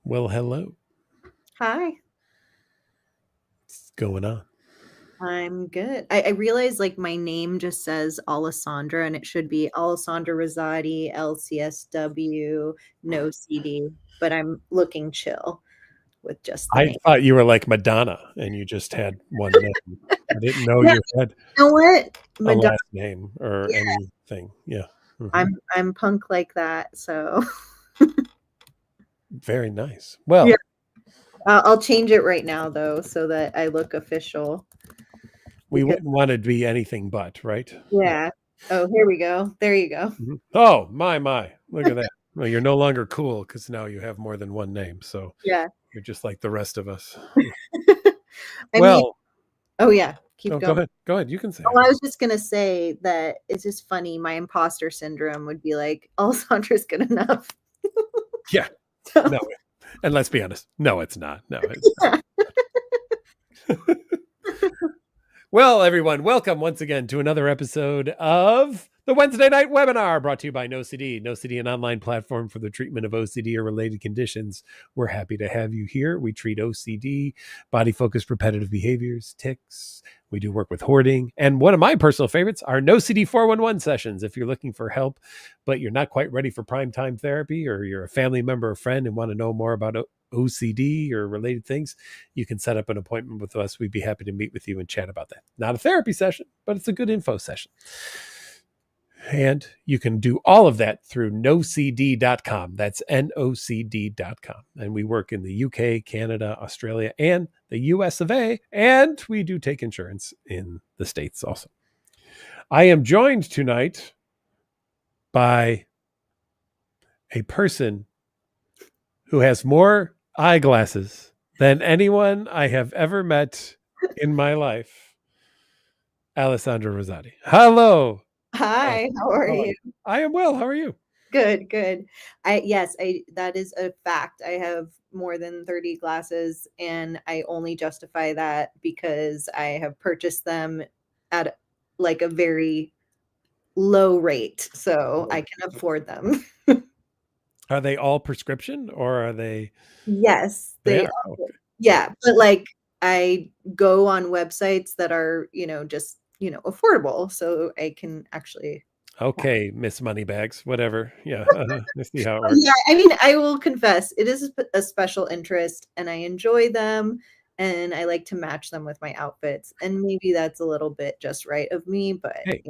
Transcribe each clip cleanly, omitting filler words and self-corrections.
Well, hello. Hi, What's going on? I'm good. I realize like my name just says Alessandra and it should be Alessandra Rizzotti, LCSW, no CD, but I'm looking chill with just the I name. thought you were like Madonna and you just had one name. I didn't know Yeah, you had you know what? a Madonna, last name or yeah, anything. Yeah. I'm hmm I'm punk like that, so Very nice. yeah. Well, I'll change it right now though, so that I look official. we Because wouldn't want to be anything but, right? Yeah. yeah. Oh, here we go. There you go. Oh, my. Look at that. Well, you're no longer cool because now you have more than one name. So Yeah. you're just like the rest of us. I mean, Well, oh yeah, keep no, go going. ahead. Go ahead. You can say Oh, it. I was just gonna say that it's just funny. My imposter syndrome would be like, Alessandra's good enough. Yeah. So, No. And let's be honest. No, it's not. No, it's yeah. not. Well, everyone, welcome once again to another episode of the Wednesday night webinar brought to you by NoCD. NoCD, an online platform for the treatment of OCD or related conditions. We're happy to have you here. We treat OCD, body focused repetitive behaviors, tics. We do work with hoarding. And one of my personal favorites are NoCD 411 sessions. If you're looking for help, but you're not quite ready for prime time therapy, or you're a family member or friend and want to know more about OCD or related things, you can set up an appointment with us. We'd be happy to meet with you and chat about that. Not a therapy session, but it's a good info session. And you can do all of that through nocd.com. That's nocd.com. And we work in the UK, Canada, Australia, and the US of A. And we do take insurance in the States also. I am joined tonight by a person who has more eyeglasses than anyone I have ever met in my life. Alessandra Rizzotti. Hello. Alessandra. Hi, how are How are you? you? I am well. How are you? Good, good. I that is a fact. I have more than 30 glasses and I only justify that because I have purchased them at like a very low rate, so I can afford them. Are they all prescription or are they? Yes, They they are. Okay. All yeah, right. but, like, I go on websites that are, just, affordable, so I can actually yeah. Okay, Miss Moneybags, whatever. Yeah. I see how it Yeah, works. I mean, I will confess, it is a special interest, and I enjoy them, and I like to match them with my outfits, and maybe that's a little bit just right of me, but Hey,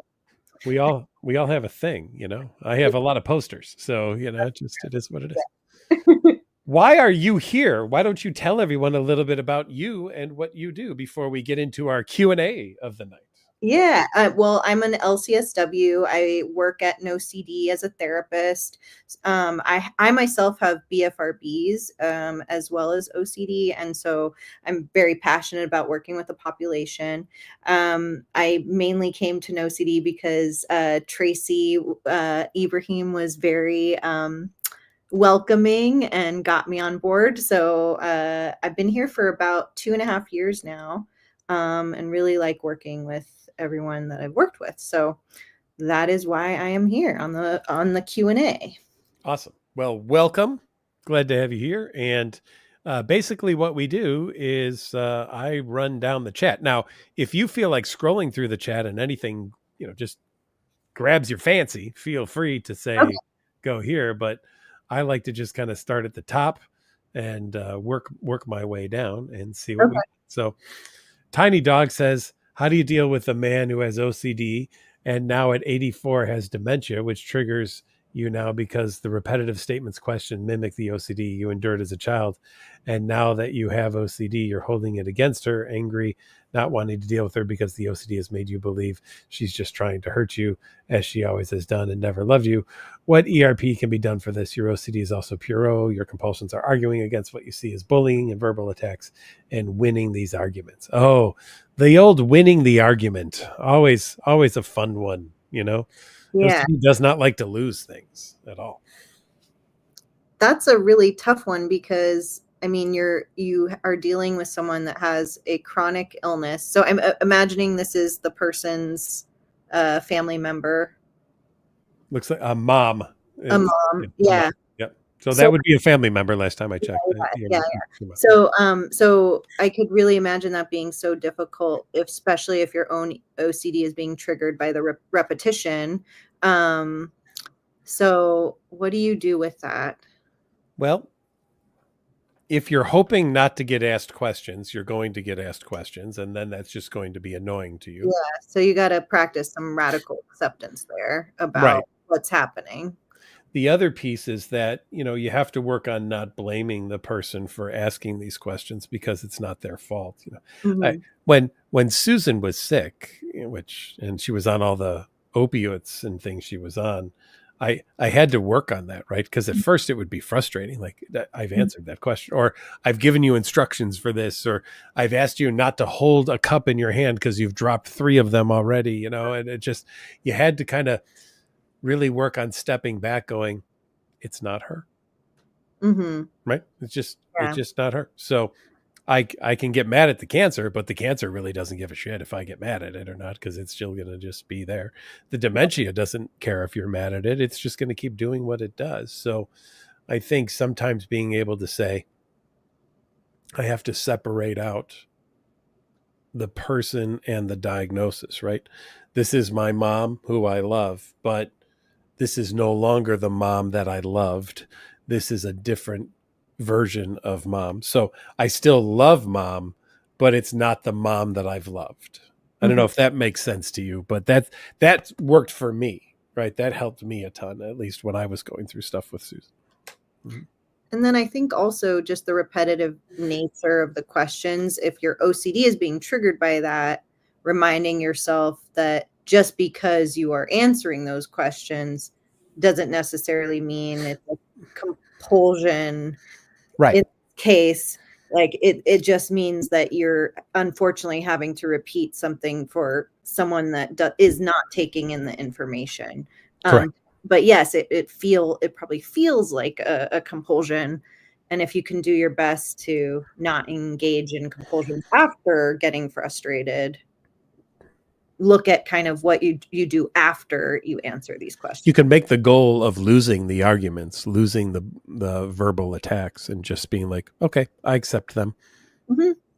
we all have a thing. I have a lot of posters. So, it is what it is. Why are you here? Why don't you tell everyone a little bit about you and what you do before we get into our Q&A of the night? Yeah, well, I'm an LCSW. I work at NoCD as a therapist. I myself have BFRBs as well as OCD, and so I'm very passionate about working with the population. I mainly came to NoCD because Tracy Ibrahim was very welcoming and got me on board. So I've been here for about 2.5 years now, and really like working with everyone that I've worked with. So that is why I am here on the Q&A. Awesome. Well, welcome. Glad to have you here. And basically, what we do is I run down the chat. Now, if you feel like scrolling through the chat and anything, just grabs your fancy, feel free to Okay. say go here. But I like to just kind of start at the top and work my way down and see what we. Okay. So, Tiny Dog says, "How do you deal with a man who has OCD and now at 84 has dementia, which triggers you now because the repetitive statements question mimic the OCD you endured as a child, and now that you have OCD, you're holding it against her, angry, not wanting to deal with her because the OCD has made you believe she's just trying to hurt you, as she always has done and never loved you. What ERP can be done for this? Your OCD is also pure. Your compulsions are arguing against what you see as bullying and verbal attacks and winning these arguments." Oh, the old winning the argument. Always a fun one. Yeah, OCD does not like to lose things at all. that's a really tough one because I mean you are dealing with someone that has a chronic illness. So I'm imagining this is the person's family member, Looks like a mom. a It's mom. a mom. Yeah. Yep. So that would be a family member last time I checked. Yeah. So I could really imagine that being so difficult, especially if your own OCD is being triggered by the repetition. So what do you do with that? Well, if you're hoping not to get asked questions, you're going to get asked questions, and then that's just going to be annoying to you. Yeah. So you got to practice some radical acceptance there about what's happening. The other piece is that, you have to work on not blaming the person for asking these questions because it's not their fault. When Susan was sick, and she was on all the opiates and things she was on, I had to work on that, right? Because at first it would be frustrating. Like, I've answered that question, or I've given you instructions for this, or I've asked you not to hold a cup in your hand because you've dropped 3 of them already, and it just, you had to kind of really work on stepping back going, it's not her. Right. It's just not her. So I can get mad at the cancer, but the cancer really doesn't give a shit if I get mad at it or not, because it's still going to just be there. The dementia doesn't care if you're mad at it. It's just going to keep doing what it does. So I think sometimes being able to say, I have to separate out the person and the diagnosis, right? This is my mom who I love, but this is no longer the mom that I loved. This is a different version of mom. So I still love mom, but it's not the mom that I've loved. I don't know if that makes sense to you, but that worked for me, right? That helped me a ton, at least when I was going through stuff with Susan. And then I think also just the repetitive nature of the questions, if your OCD is being triggered by that, reminding yourself that just because you are answering those questions doesn't necessarily mean it's a compulsion. Right. In this case, like it just means that you're unfortunately having to repeat something for someone that is not taking in the information. Correct. But yes, it probably feels like a compulsion. And if you can do your best to not engage in compulsion after getting frustrated, look at kind of what you do after you answer these questions. You can make the goal of losing the arguments, losing the verbal attacks, and just being like, okay, I accept them.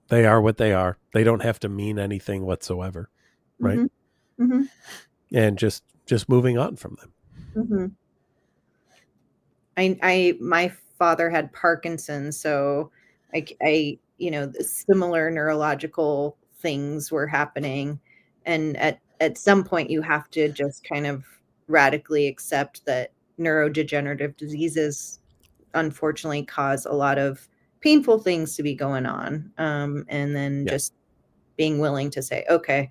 They are what they are. They don't have to mean anything whatsoever. Right. And just moving on from them. My father had Parkinson's, so I similar neurological things were happening, and at some point you have to just kind of radically accept that neurodegenerative diseases unfortunately cause a lot of painful things to be going on, and then just being willing to say, okay,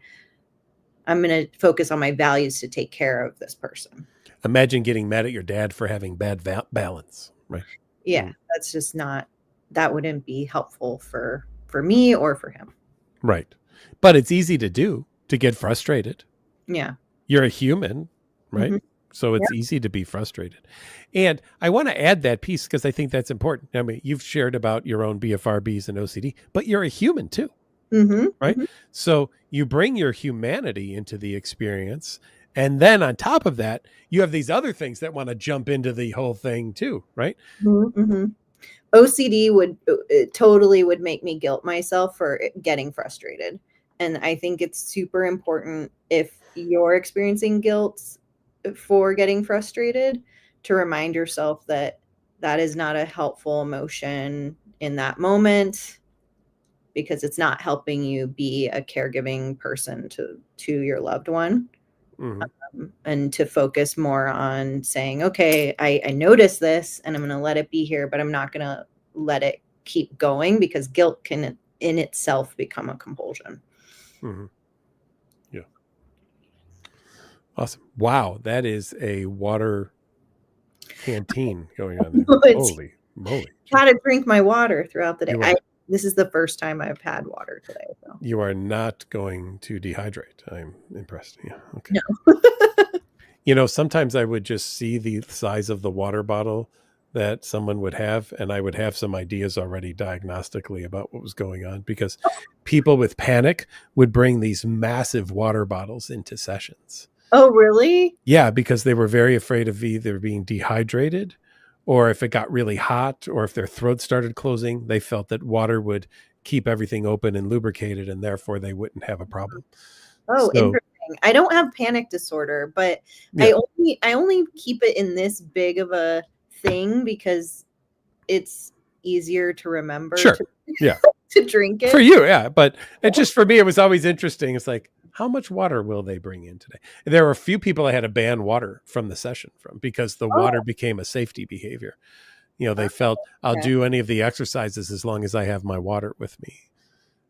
I'm going to focus on my values to take care of this person. Imagine getting mad at your dad for having bad balance, right? Yeah, that's just that wouldn't be helpful for me or for him. Right. But it's easy to do, to get frustrated. Yeah. You're a human, right? So it's easy to be frustrated. And I want to add that piece because I think that's important. I mean, you've shared about your own BFRBs and OCD, but you're a human too, right? So you bring your humanity into the experience. And then on top of that, you have these other things that want to jump into the whole thing too, right? OCD would make me guilt myself for getting frustrated. And I think it's super important, if you're experiencing guilt for getting frustrated, to remind yourself that that is not a helpful emotion in that moment, because it's not helping you be a caregiving person to your loved one. And to focus more on saying, okay, I notice this and I'm going to let it be here, but I'm not going to let it keep going, because guilt can in itself become a compulsion. Yeah. Awesome. Wow. That is a water canteen going on there. Holy moly. Got to drink my water throughout the day. This is the first time I've had water today. So. You are not going to dehydrate. I'm impressed. Yeah. Okay. No. Sometimes I would just see the size of the water bottle that someone would have, and I would have some ideas already diagnostically about what was going on, because people with panic would bring these massive water bottles into sessions. Oh, really? Yeah, because they were very afraid of either being dehydrated or if it got really hot, or if their throat started closing, they felt that water would keep everything open and lubricated, and therefore they wouldn't have a problem. Oh, So, interesting. I don't have panic disorder, but yeah. I only keep it in this big of a thing because it's easier to remember Sure. Yeah. to drink it. For you, yeah. But it just, for me, it was always interesting. It's like, how much water will they bring in today? There were a few people I had to ban water from the session from, because the water became a safety behavior. They felt, I'll do any of the exercises as long as I have my water with me,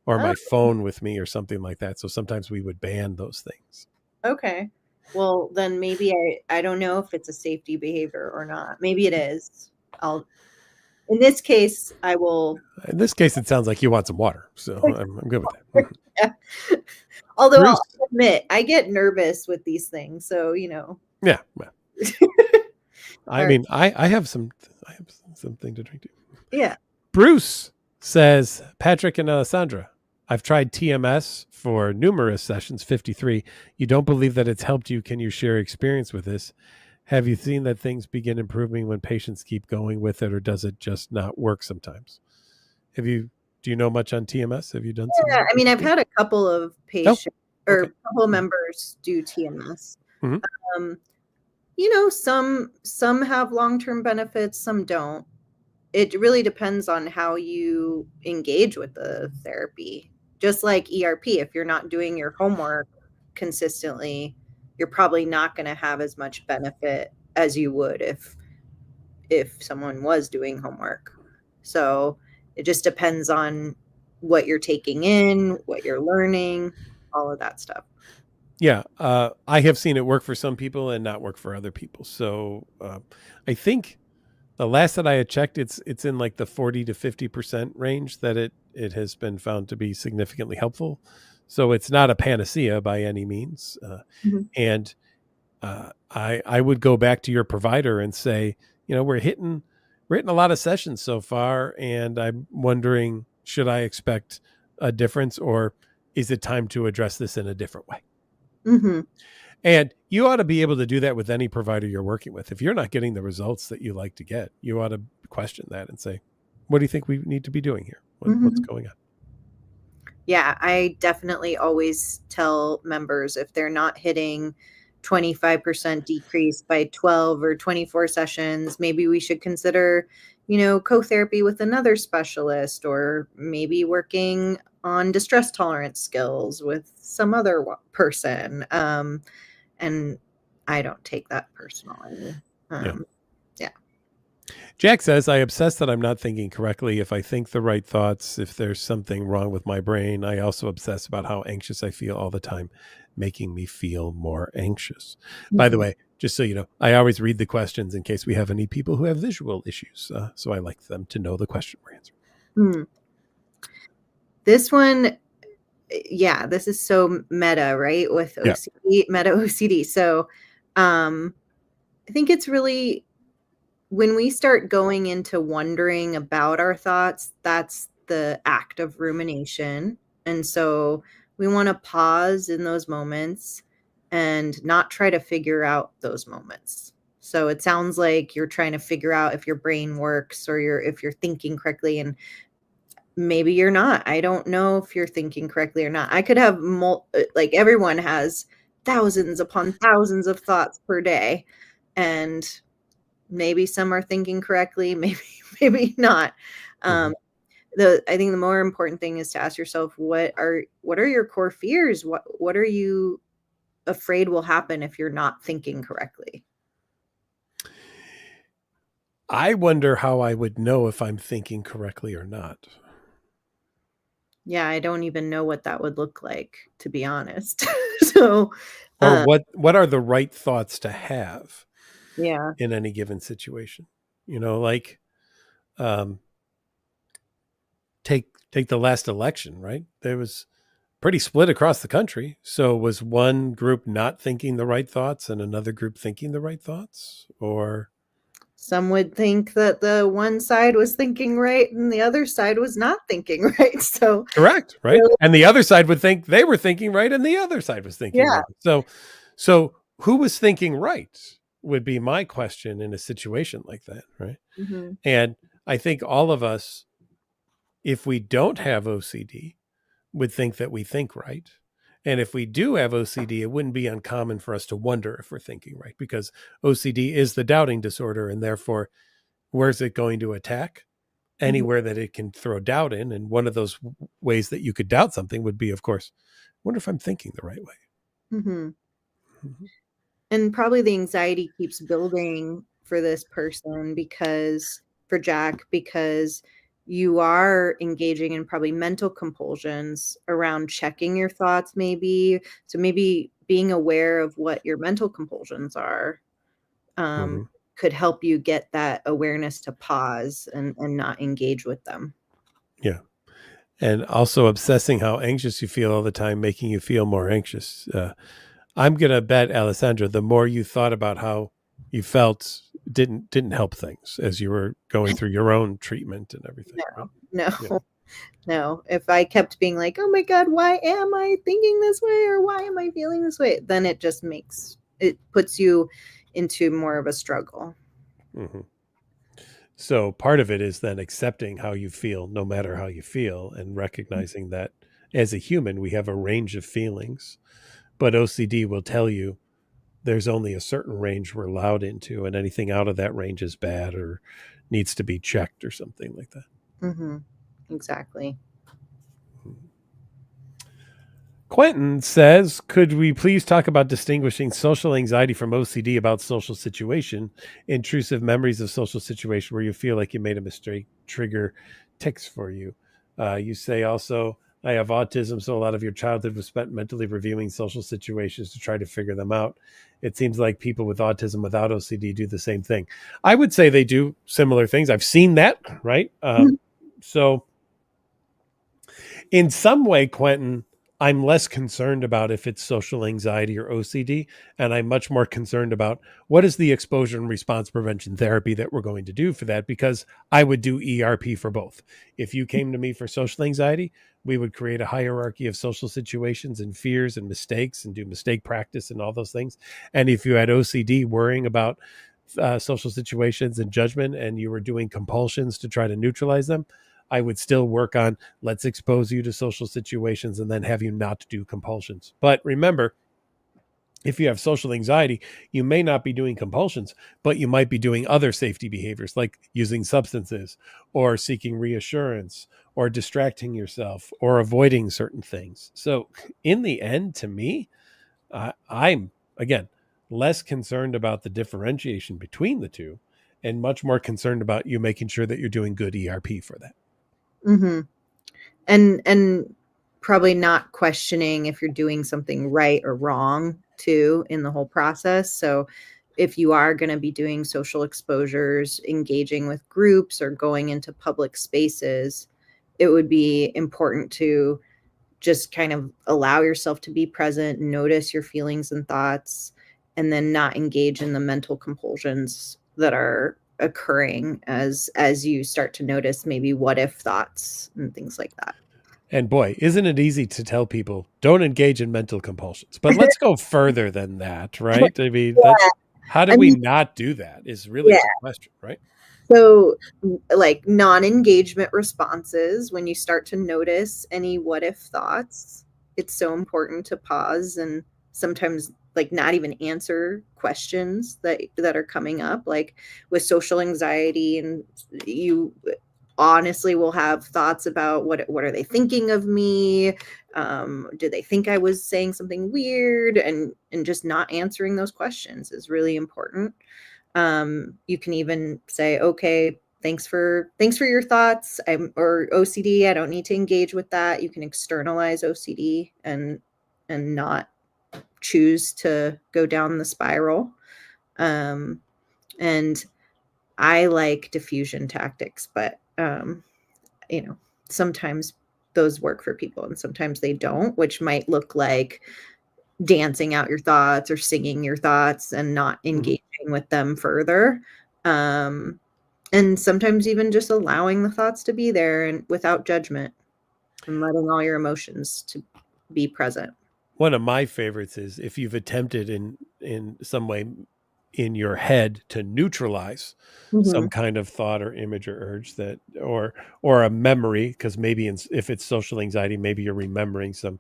or my phone with me, or something like that. So sometimes we would ban those things. Okay. Well, then maybe I don't know if it's a safety behavior or not. Maybe it is. In this case, I will. In this case, it sounds like you want some water. So I'm good with that. Yeah. Although Bruce. I'll admit, I get nervous with these things. So, Yeah. I mean, I have something to drink too. Yeah. Bruce says, Patrick and Alessandra, I've tried TMS for numerous sessions, 53. You don't believe that it's helped you. Can you share experience with this? Have you seen that things begin improving when patients keep going with it, or does it just not work sometimes? Do you know much on TMS? Have you done some? Yeah, I mean, I've had a couple of patients or a couple of members do TMS. Mm-hmm. Some have long-term benefits, some don't. It really depends on how you engage with the therapy. Just like ERP, if you're not doing your homework consistently, you're probably not going to have as much benefit as you would if someone was doing homework. So it just depends on what you're taking in, what you're learning, all of that stuff. Yeah, I have seen it work for some people and not work for other people. So I think the last that I had checked, it's in like the 40 to 50% range that it has been found to be significantly helpful. So it's not a panacea by any means. And I would go back to your provider and say, we're hitting a lot of sessions so far, and I'm wondering, should I expect a difference, or is it time to address this in a different way? Mm-hmm. And you ought to be able to do that with any provider you're working with. If you're not getting the results that you like to get, you ought to question that and say, what do you think we need to be doing here? What's going on? Yeah, I definitely always tell members, if they're not hitting 25% decrease by 12 or 24 sessions, maybe we should consider, co-therapy with another specialist, or maybe working on distress tolerance skills with some other person. And I don't take that personally. Yeah. Jack says, I obsess that I'm not thinking correctly. If I think the right thoughts, if there's something wrong with my brain, I also obsess about how anxious I feel all the time, making me feel more anxious. Mm-hmm. By the way, just so you know, I always read the questions in case we have any people who have visual issues. So I like them to know the question we're answering. This one, yeah, this is so meta, right? With OCD, meta OCD. So I think it's really, when we start going into wondering about our thoughts, that's the act of rumination. And so we want to pause in those moments and not try to figure out those moments. So it sounds like you're trying to figure out if your brain works, or if you're thinking correctly, and maybe you're not. I don't know if you're thinking correctly or not. I could have like everyone has thousands upon thousands of thoughts per day, and maybe some are thinking correctly, maybe not. I think the more important thing is to ask yourself, what are your core fears? What are you afraid will happen if you're not thinking correctly? I wonder how I would know if I'm thinking correctly or not. Yeah, I don't even know what that would look like, to be honest. So, or what are the right thoughts to have? Yeah. In any given situation, like, take the last election, right? There was pretty split across the country. So was one group not thinking the right thoughts and another group thinking the right thoughts? Or some would think that the one side was thinking right and the other side was not thinking right. So correct, right? And the other side would think they were thinking right and the other side was thinking right. So who was thinking right? would be my question in a situation like that, right? Mm-hmm. And I think all of us, if we don't have OCD, would think that we think right. And if we do have OCD, it wouldn't be uncommon for us to wonder if we're thinking right, because OCD is the doubting disorder. And therefore, where's it going to attack? Mm-hmm. Anywhere that it can throw doubt in. And one of those ways that you could doubt something would be, of course, I wonder if I'm thinking the right way. Mm-hmm. Mm-hmm. And probably the anxiety keeps building for this person for Jack, because you are engaging in probably mental compulsions around checking your thoughts, maybe. So maybe being aware of what your mental compulsions are um, Mm-hmm. could help you get that awareness to pause and not engage with them. Yeah. And also obsessing how anxious you feel all the time, making you feel more anxious. I'm gonna bet, Alessandra, the more you thought about how you felt didn't help things as you were going through your own treatment and everything, right? No, Yeah. no. If I kept being like, oh my God, why am I thinking this way? Or why am I feeling this way? Then it puts you into more of a struggle. Mm-hmm. So part of it is then accepting how you feel, no matter how you feel, and recognizing that as a human, we have a range of feelings, but OCD will tell you there's only a certain range we're allowed into, and anything out of that range is bad or needs to be checked or something like that. Mm-hmm. Exactly. Quentin says, could we please talk about distinguishing social anxiety from OCD about social situation? Intrusive memories of social situation where you feel like you made a mistake trigger tics for you. You say also, I have autism, so a lot of your childhood was spent mentally reviewing social situations to try to figure them out. It seems like people with autism without OCD do the same thing. I would say they do similar things. I've seen that, right? So in some way, Quentin, I'm less concerned about if it's social anxiety or OCD, and I'm much more concerned about what is the exposure and response prevention therapy that we're going to do for that, because I would do ERP for both. If you came to me for social anxiety, we would create a hierarchy of social situations and fears and mistakes and do mistake practice and all those things. And if you had OCD, worrying about social situations and judgment, and you were doing compulsions to try to neutralize them, I would still work on let's expose you to social situations and then have you not do compulsions. But remember, if you have social anxiety, you may not be doing compulsions, but you might be doing other safety behaviors like using substances or seeking reassurance or distracting yourself or avoiding certain things. So, in the end, to me, I'm, again, less concerned about the differentiation between the two and much more concerned about you making sure that you're doing good ERP for that. Mm-hmm. And probably not questioning if you're doing something right or wrong too in the whole process. So if you are going to be doing social exposures, engaging with groups or going into public spaces, it would be important to just kind of allow yourself to be present, notice your feelings and thoughts, and then not engage in the mental compulsions that are occurring as you start to notice maybe what if thoughts and things like that. And boy, isn't it easy to tell people don't engage in mental compulsions? But let's go further than that, right? I mean, Yeah. that's how do I we mean, not do that is really yeah. the question, right? So, like non-engagement responses, when you start to notice any what if thoughts, it's so important to pause and sometimes like not even answer questions that are coming up, like with social anxiety, and you honestly will have thoughts about what are they thinking of me, do they think I was saying something weird, and just not answering those questions is really important. You can even say, okay, thanks for your thoughts. Or OCD, I don't need to engage with that. You can externalize OCD and not choose to go down the spiral. um, and I like diffusion tactics, but you know, sometimes those work for people and sometimes they don't, which might look like dancing out your thoughts or singing your thoughts and not Mhm. engaging with them further. Um, and sometimes even just allowing the thoughts to be there and without judgment and letting all your emotions to be present. One of my favorites is if you've attempted in some way in your head to neutralize Mm-hmm. some kind of thought or image or urge that, or a memory, because maybe if it's social anxiety, maybe you're remembering some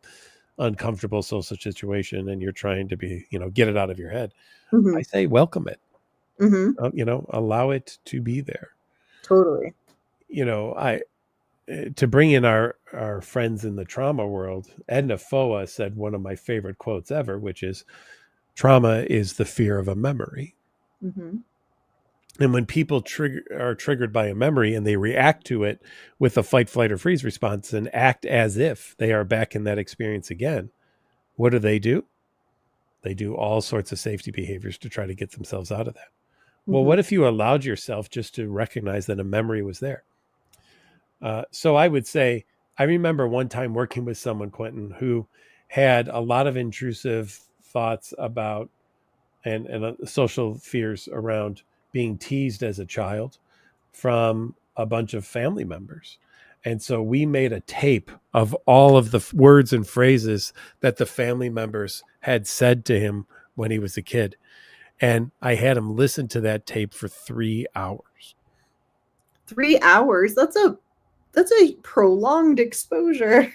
uncomfortable social situation and you're trying to be, get it out of your head. Mm-hmm. I say welcome it. Mm-hmm. Allow it to be there. Totally. I To bring in our friends in the trauma world, Edna Foa said one of my favorite quotes ever, which is, trauma is the fear of a memory. Mm-hmm. And when people are triggered by a memory and they react to it with a fight, flight, or freeze response and act as if they are back in that experience again, what do? They do all sorts of safety behaviors to try to get themselves out of that. Well, Mm-hmm. what if you allowed yourself just to recognize that a memory was there? So I would say, I remember one time working with someone, Quentin, who had a lot of intrusive thoughts about and social fears around being teased as a child from a bunch of family members. And so we made a tape of all of the words and phrases that the family members had said to him when he was a kid. And I had him listen to that tape for 3 hours. 3 hours. That's a prolonged exposure.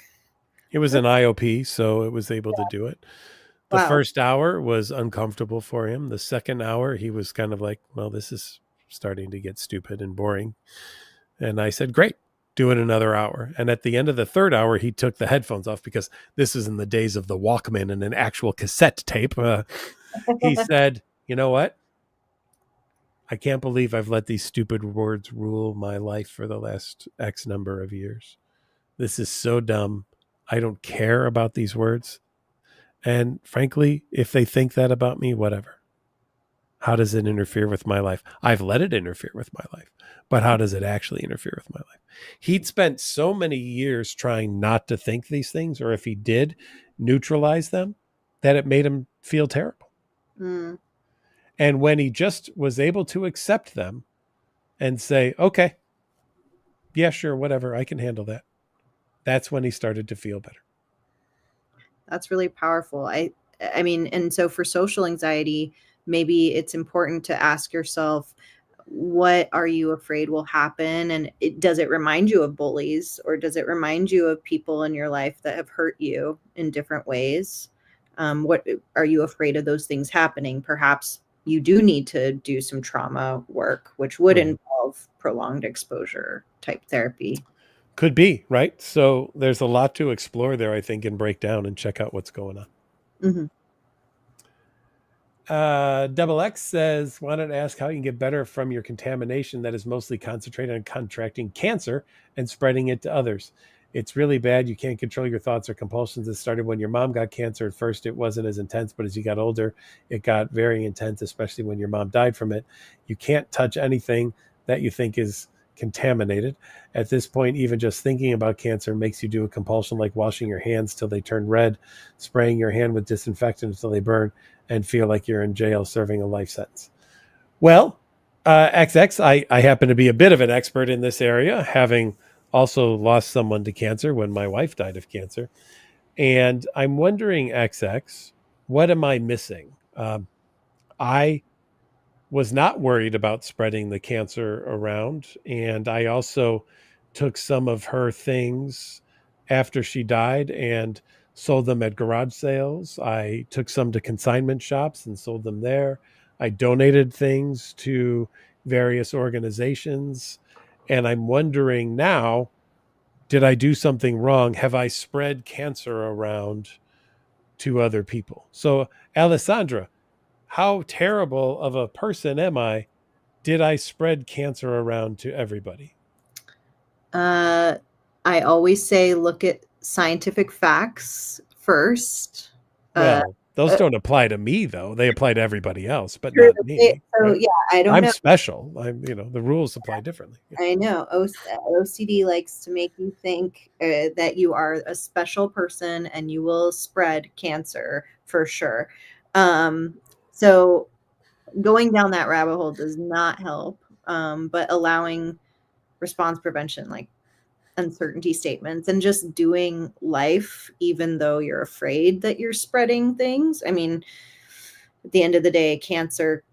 It was an IOP, so it was able to do it. The Wow. first hour was uncomfortable for him. The second hour, he was kind of like, well, this is starting to get stupid and boring. And I said, great, do it another hour. And at the end of the third hour, he took the headphones off, because this is in the days of the Walkman and an actual cassette tape. He said, you know what? I can't believe I've let these stupid words rule my life for the last X number of years. This is so dumb. I don't care about these words. And frankly, if they think that about me, whatever. How does it interfere with my life? I've let it interfere with my life, but how does it actually interfere with my life? He'd spent so many years trying not to think these things, or if he did, neutralize them, that it made him feel terrible. Mm. And when he just was able to accept them and say, okay, yeah, sure, whatever, I can handle that, that's when he started to feel better. That's really powerful. I mean, and so for social anxiety, maybe it's important to ask yourself, what are you afraid will happen? And does it remind you of bullies, or does it remind you of people in your life that have hurt you in different ways? What are you afraid of those things happening? Perhaps you do need to do some trauma work, which would involve prolonged exposure type therapy. Could be, right? So there's a lot to explore there, I think, and break down and check out what's going on. Mm-hmm. Double X says, wanted to ask how you can get better from your contamination that is mostly concentrated on contracting cancer and spreading it to others. It's really bad. You can't control your thoughts or compulsions. It started when your mom got cancer. At first, it wasn't as intense, but as you got older, it got very intense, especially when your mom died from it. You can't touch anything that you think is contaminated. At this point, even just thinking about cancer makes you do a compulsion like washing your hands till they turn red, spraying your hand with disinfectant until they burn, and feel like you're in jail serving a life sentence. Well, XX, I happen to be a bit of an expert in this area, having also lost someone to cancer when my wife died of cancer. And I'm wondering, XX, what am I missing? I was not worried about spreading the cancer around. And I also took some of her things after she died and sold them at garage sales. I took some to consignment shops and sold them there. I donated things to various organizations. And I'm wondering now, did I do something wrong? Have I spread cancer around to other people? So, Alessandra, how terrible of a person am I? Did I spread cancer around to everybody? I always say look at scientific facts first. Well, those Uh, don't apply to me, though. They apply to everybody else, but True. not me. So Right? yeah, I don't I'm know. special. The rules apply differently. I know OCD likes to make you think that you are a special person and you will spread cancer for sure. So going down that rabbit hole does not help. But allowing response prevention, like uncertainty statements, and just doing life, even though you're afraid that you're spreading things. I mean, at the end of the day, cancer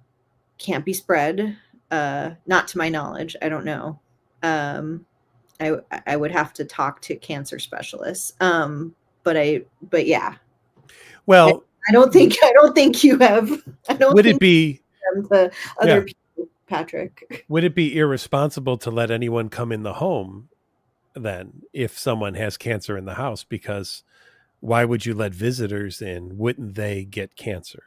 can't be spread. Not to my knowledge. I don't know. I would have to talk to cancer specialists. But yeah, Well, I don't think you have. I don't would think it be them to other yeah, people, Patrick. would it be irresponsible to let anyone come in the home then if someone has cancer in the house? Because why would you let visitors in? Wouldn't they get cancer?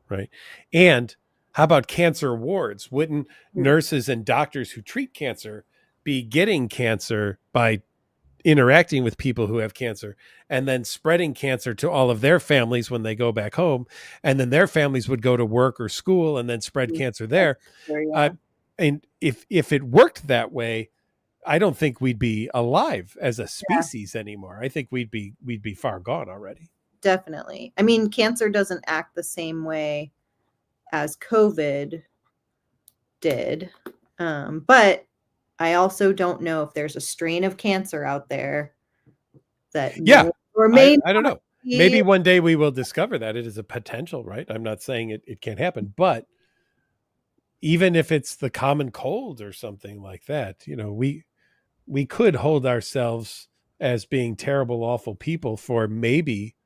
Right. And how about cancer wards? Wouldn't nurses and doctors who treat cancer be getting cancer by interacting with people who have cancer and then spreading cancer to all of their families when they go back home? And then their families would go to work or school and then spread cancer there. Yeah. And if it worked that way, I don't think we'd be alive as a species anymore. I think we'd be far gone already. Definitely. I mean, cancer doesn't act the same way as COVID did. But I also don't know if there's a strain of cancer out there that I don't know. Maybe one day we will discover that it is a potential, right? I'm not saying it can't happen, but even if it's the common cold or something like that, we could hold ourselves as being terrible, awful people for maybe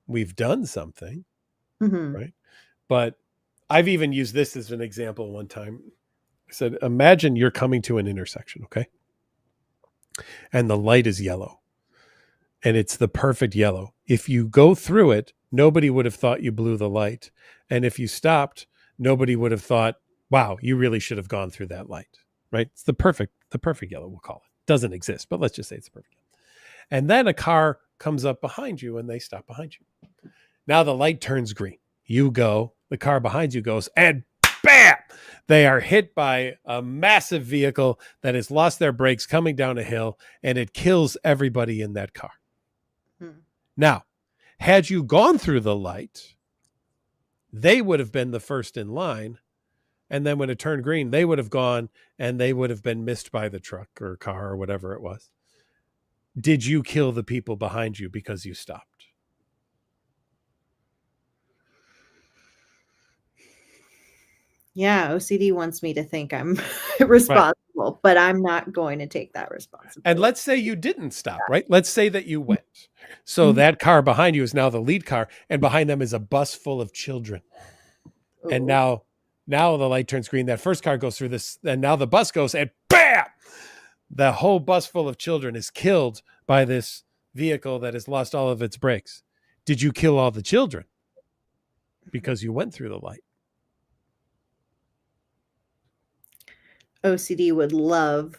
we've done something, right? But I've even used this as an example one time. I said, imagine you're coming to an intersection, okay? And the light is yellow. And it's the perfect yellow. If you go through it, nobody would have thought you blew the light. And if you stopped, nobody would have thought, wow, you really should have gone through that light, right? It's the perfect yellow, we'll call it. Doesn't exist, but let's just say it's perfect. And then a car comes up behind you and they stop behind you. Now the light turns green. You go, the car behind you goes, and bam! They are hit by a massive vehicle that has lost their brakes coming down a hill, and it kills everybody in that car. Now, had you gone through the light, they would have been the first in line. And then when it turned green, they would have gone and they would have been missed by the truck or car or whatever it was. Did you kill the people behind you because you stopped? Yeah, OCD wants me to think I'm responsible, but I'm not going to take that responsibility. And let's say you didn't stop, right? Let's say that you went. So that car behind you is now the lead car, and behind them is a bus full of children. Ooh. And now the light turns green. That first car goes through this, and now the bus goes, and bam! The whole bus full of children is killed by this vehicle that has lost all of its brakes. Did you kill all the children? Because you went through the light. OCD would love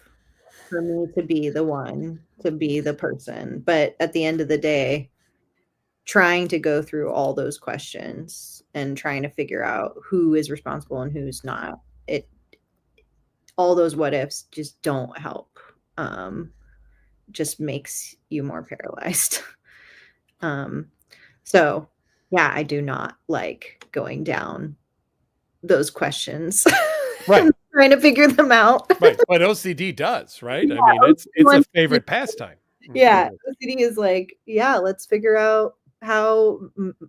for me to be the one, to be the person. But at the end of the day, trying to go through all those questions and trying to figure out who is responsible and who's not, all those what ifs just don't help. Just makes you more paralyzed. So yeah, I do not like going down those questions. Right. Trying to figure them out. Right. But OCD does, right? Yeah, I mean, it's a favorite pastime. Yeah. OCD is like, yeah, let's figure out how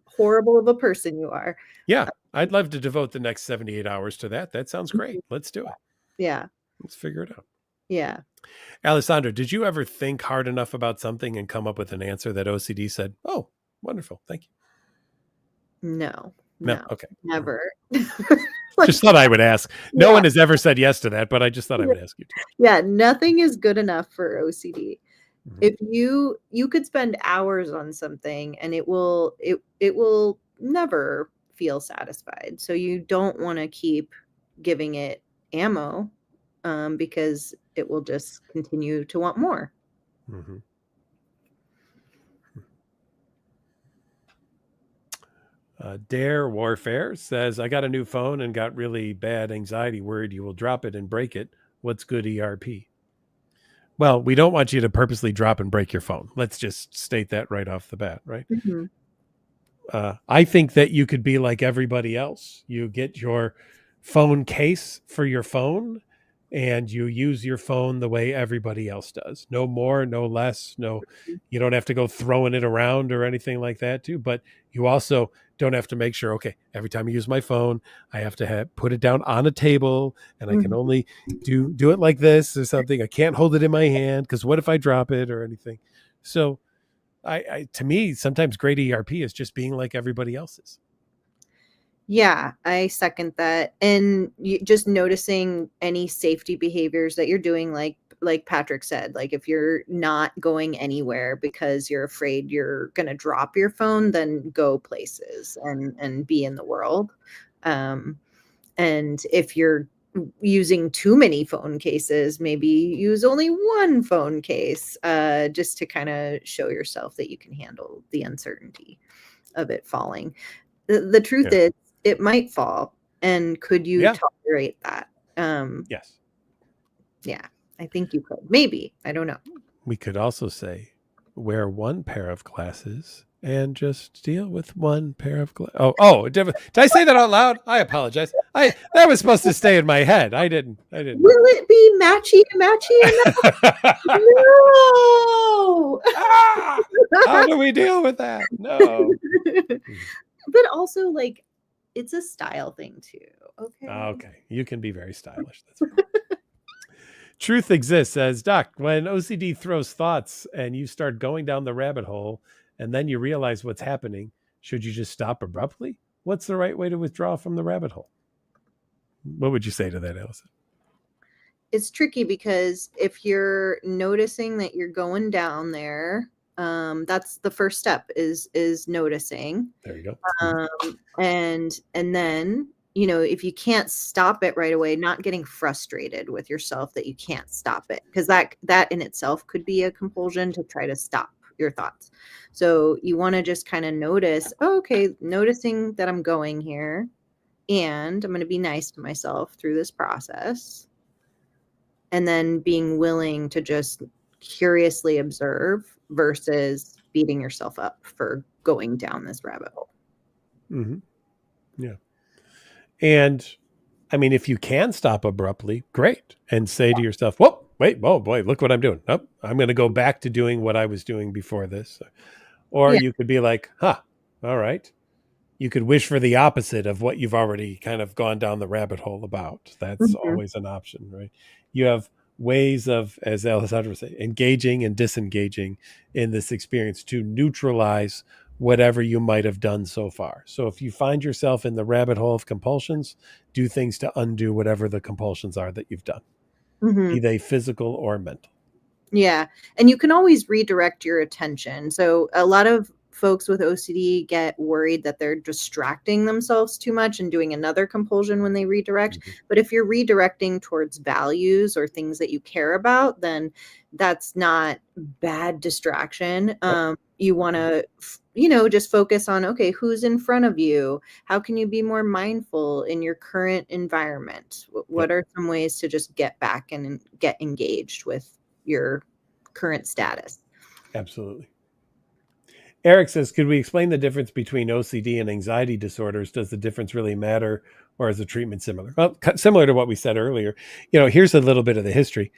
horrible of a person you are. Yeah. I'd love to devote the next 78 hours to that. That sounds great. Let's do it. Yeah. Let's figure it out. Yeah. Alessandra, did you ever think hard enough about something and come up with an answer that OCD said, oh, wonderful. Thank you? No. Okay. Never. Just thought I would ask. No one has ever said yes to that, but I just thought I would ask you to. Yeah, nothing is good enough for OCD. Mm-hmm. If you could spend hours on something and it will never feel satisfied. So you don't want to keep giving it ammo because it will just continue to want more. Mm-hmm. Dare Warfare says, I got a new phone and got really bad anxiety, worried you will drop it and break it. What's good ERP? Well, we don't want you to purposely drop and break your phone. Let's just state that right off the bat, right? Mm-hmm. I think that you could be like everybody else. You get your phone case for your phone and you use your phone the way everybody else does. No more, no less. No, you don't have to go throwing it around or anything like that too. But you also don't have to make sure, okay, every time I use my phone, I have to put it down on a table, and I can Mhm. only do it like this or something. I can't hold it in my hand because what if I drop it or anything? So I to me, sometimes great ERP is just being like everybody else's. Yeah, I second that. And just noticing any safety behaviors that you're doing, like Patrick said, like if you're not going anywhere because you're afraid you're gonna drop your phone, then go places and be in the world. Um, and if you're using too many phone cases, maybe use only one phone case, just to kind of show yourself that you can handle the uncertainty of it falling. The truth Yeah. is, it might fall, and could you Yeah. tolerate that? Yes. Yeah, I think you could. Maybe, I don't know. We could also say wear one pair of glasses and just deal with one pair of glasses. Did I say that out loud? I apologize. That was supposed to stay in my head. I didn't. Will it be matchy enough? No! Ah! How do we deal with that? No. But also, like, it's a style thing too, okay? Okay. You can be very stylish. That's fine. Truth exists, says Doc. When OCD throws thoughts and you start going down the rabbit hole and then you realize what's happening, should you just stop abruptly? What's the right way to withdraw from the rabbit hole? What would you say to that, Allison? It's tricky because if you're noticing that you're going down there, that's the first step is noticing. There you go. And then, if you can't stop it right away, not getting frustrated with yourself that you can't stop it, because that in itself could be a compulsion to try to stop your thoughts. So you want to just kind of notice, okay, noticing that I'm going here, and I'm going to be nice to myself through this process, and then being willing to just curiously observe versus beating yourself up for going down this rabbit hole. Mm-hmm. Yeah. And I mean, if you can stop abruptly, great. And say to yourself, whoa, wait, whoa, boy, look what I'm doing. Nope, I'm going to go back to doing what I was doing before this. Or Yeah. you could be like, all right. You could wish for the opposite of what you've already kind of gone down the rabbit hole about. That's Mhm. always an option, right? You have ways of, as Alessandra said, engaging and disengaging in this experience to neutralize whatever you might have done so far. So if you find yourself in the rabbit hole of compulsions, do things to undo whatever the compulsions are that you've done, be Mhm. they physical or mental. Yeah, and you can always redirect your attention. So a lot of folks with OCD get worried that they're distracting themselves too much and doing another compulsion when they redirect. Mhm. But if you're redirecting towards values or things that you care about, then that's not bad distraction. Yep. You want to, just focus on, okay, who's in front of you? How can you be more mindful in your current environment? What Yep. are some ways to just get back and get engaged with your current status? Absolutely. Eric says, could we explain the difference between OCD and anxiety disorders? Does the difference really matter, or is the treatment similar? Well, similar to what we said earlier. Here's a little bit of the history.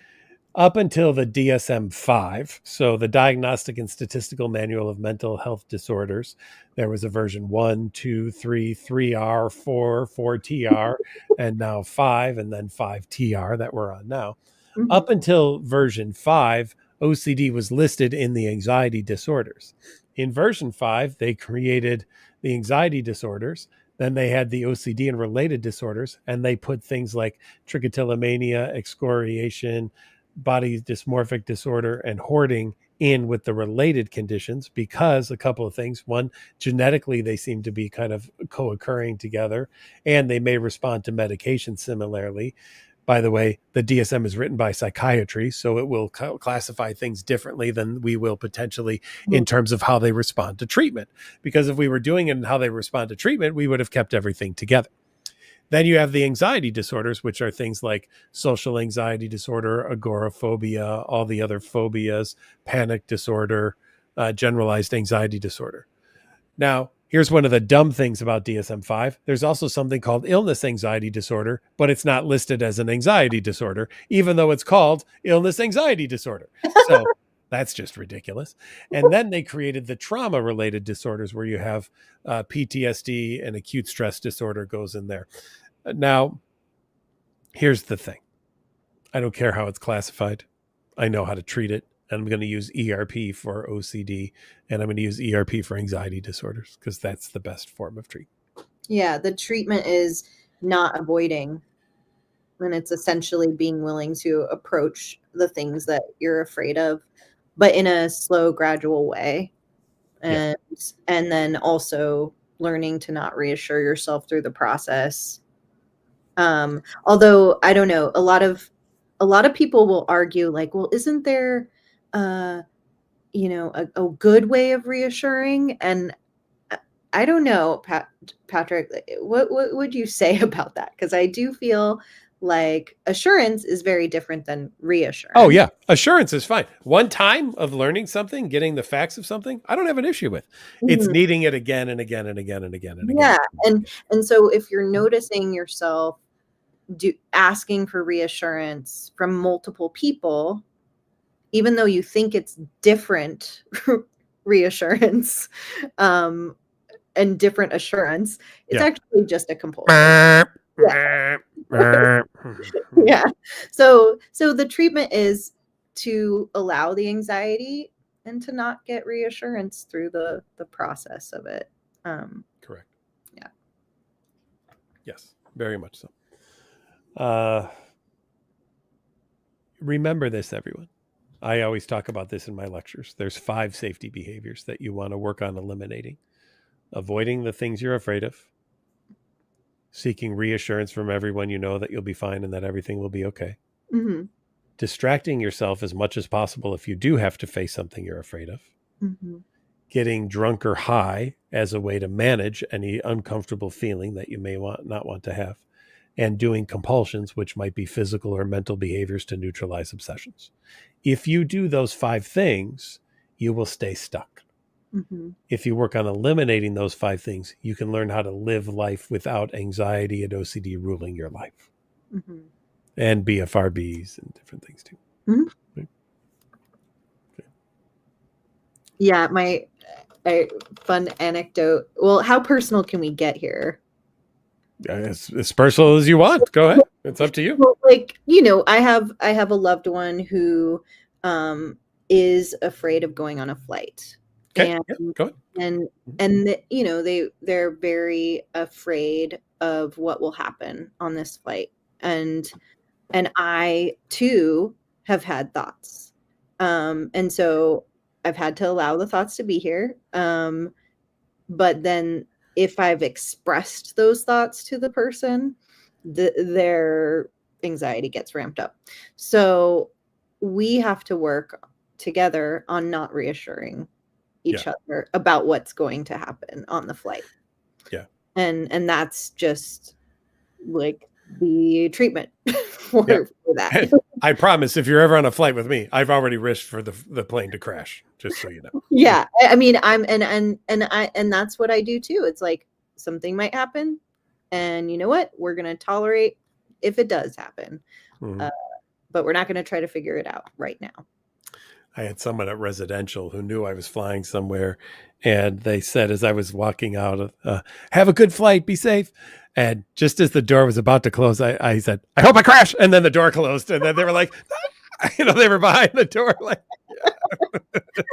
Up until the DSM-5, so the Diagnostic and Statistical Manual of Mental Health Disorders, there was a version 1, 2, 3, 3R, 4, 4TR, and now 5, and then 5TR that we're on now. Mhm. Up until version 5, OCD was listed in the anxiety disorders. In version 5, they created the anxiety disorders. Then they had the OCD and related disorders, and they put things like trichotillomania, excoriation, body dysmorphic disorder, and hoarding in with the related conditions because a couple of things. One, genetically, they seem to be kind of co occurring together, and they may respond to medication similarly. By the way, the DSM is written by psychiatry, so it will classify things differently than we will potentially in terms of how they respond to treatment. Because if we were doing it in how they respond to treatment, we would have kept everything together. Then you have the anxiety disorders, which are things like social anxiety disorder, agoraphobia, all the other phobias, panic disorder, generalized anxiety disorder. Now, Here's one of the dumb things about DSM-5. There's also something called illness anxiety disorder, but it's not listed as an anxiety disorder, even though it's called illness anxiety disorder. So that's just ridiculous. And then they created the trauma-related disorders where you have PTSD and acute stress disorder goes in there. Now, here's the thing. I don't care how it's classified. I know how to treat it. And I'm going to use ERP for OCD, and I'm going to use ERP for anxiety disorders because that's the best form of treatment. Yeah, the treatment is not avoiding, and it's essentially being willing to approach the things that you're afraid of, but in a slow, gradual way. And then also learning to not reassure yourself through the process. Although I don't know, a lot of people will argue like, well, isn't there a good way of reassuring? And I don't know, Patrick, what would you say about that? Because I do feel like assurance is very different than reassurance. Oh, yeah. Assurance is fine. One time of learning something, getting the facts of something, I don't have an issue with. It's needing it again and again and again and again and again. Yeah. And so if you're noticing yourself asking for reassurance from multiple people, even though you think it's different reassurance and different assurance, it's actually just a compulsion. Yeah. So the treatment is to allow the anxiety and to not get reassurance through the process of it. Correct. Yeah. Yes, very much so. Remember this, everyone. I always talk about this in my lectures. There's 5 safety behaviors that you want to work on eliminating. Avoiding the things you're afraid of. Seeking reassurance from everyone you know that you'll be fine and that everything will be okay. Mm-hmm. Distracting yourself as much as possible if you do have to face something you're afraid of. Mm-hmm. Getting drunk or high as a way to manage any uncomfortable feeling that you may not want to have. And doing compulsions, which might be physical or mental behaviors to neutralize obsessions. If you do those 5 things, you will stay stuck. Mm-hmm. If you work on eliminating those 5 things, you can learn how to live life without anxiety and OCD ruling your life. Mm-hmm. And BFRBs and different things too. Mm-hmm. Right? Okay. Yeah, my fun anecdote. Well, how personal can we get here? As personal as you want. Go ahead. It's up to you. Well, like, I have a loved one who is afraid of going on a flight. Okay. And go ahead. And they're very afraid of what will happen on this flight. And I too have had thoughts. And so I've had to allow the thoughts to be here. But then if I've expressed those thoughts to the person, their anxiety gets ramped up. So we have to work together on not reassuring each other about what's going to happen on the flight. Yeah. And that's just like the treatment for that. I promise if you're ever on a flight with me, I've already risked for the plane to crash, just so you know. Yeah. I mean, and that's what I do too. It's like something might happen and you know what? We're going to tolerate if it does happen. Mm-hmm. But we're not going to try to figure it out right now. I had someone at residential who knew I was flying somewhere, and they said as I was walking out, have a good flight, be safe. And just as the door was about to close, I said, I hope I crash. And then the door closed, and then they were like, they were behind the door. Like,